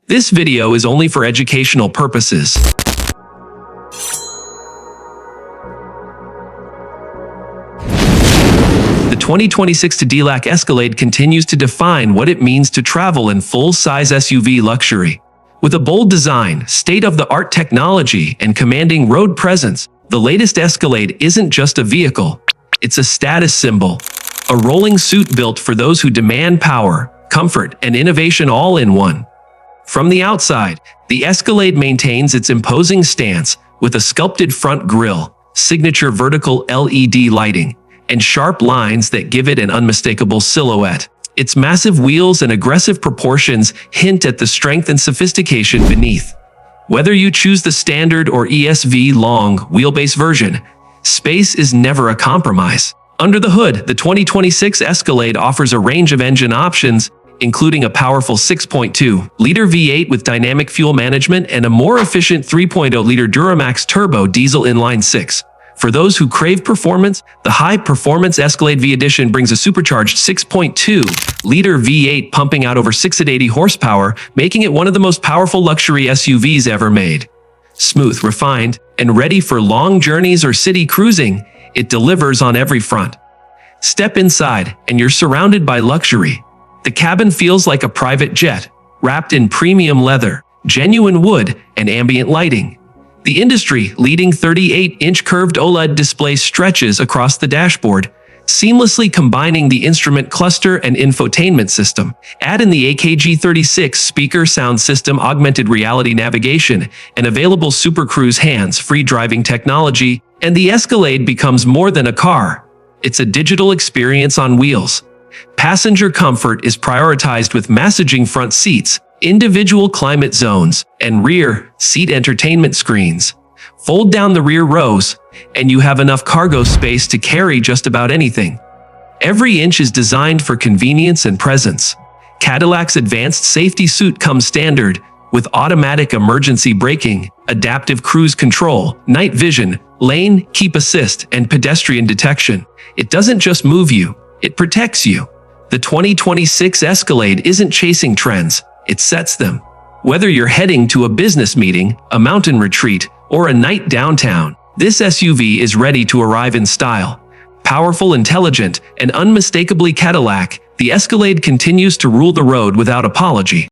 This video is only for educational purposes. The 2026 Cadillac Escalade continues to define what it means to travel in full-size SUV luxury. With a bold design, state-of-the-art technology, and commanding road presence, the latest Escalade isn't just a vehicle. It's a status symbol. A rolling suit built for those who demand power, comfort, and innovation all in one. From the outside, the Escalade maintains its imposing stance with a sculpted front grille, signature vertical LED lighting, and sharp lines that give it an unmistakable silhouette. Its massive wheels and aggressive proportions hint at the strength and sophistication beneath. Whether you choose the standard or ESV long wheelbase version, space is never a compromise. Under the hood, the 2026 Escalade offers a range of engine options, including a powerful 6.2-liter V8 with dynamic fuel management and a more efficient 3.0-liter Duramax turbo diesel inline-six. For those who crave performance, the high-performance Escalade V Edition brings a supercharged 6.2-liter V8 pumping out over 680 horsepower, making it one of the most powerful luxury SUVs ever made. Smooth, refined, and ready for long journeys or city cruising, it delivers on every front. Step inside, and you're surrounded by luxury. The cabin feels like a private jet, wrapped in premium leather, genuine wood, and ambient lighting. The industry-leading 38-inch curved OLED display stretches across the dashboard, seamlessly combining the instrument cluster and infotainment system. Add in the AKG36 speaker sound system, augmented reality navigation, and available Super Cruise hands-free driving technology, and the Escalade becomes more than a car. It's a digital experience on wheels. Passenger comfort is prioritized with massaging front seats, individual climate zones, and rear seat entertainment screens. Fold down the rear rows, and you have enough cargo space to carry just about anything. Every inch is designed for convenience and presence. Cadillac's advanced safety suite comes standard, with automatic emergency braking, adaptive cruise control, night vision, lane keep assist, and pedestrian detection. It doesn't just move you, it protects you. The 2026 Escalade isn't chasing trends, it sets them. Whether you're heading to a business meeting, a mountain retreat, or a night downtown, this SUV is ready to arrive in style. Powerful, intelligent, and unmistakably Cadillac, the Escalade continues to rule the road without apology.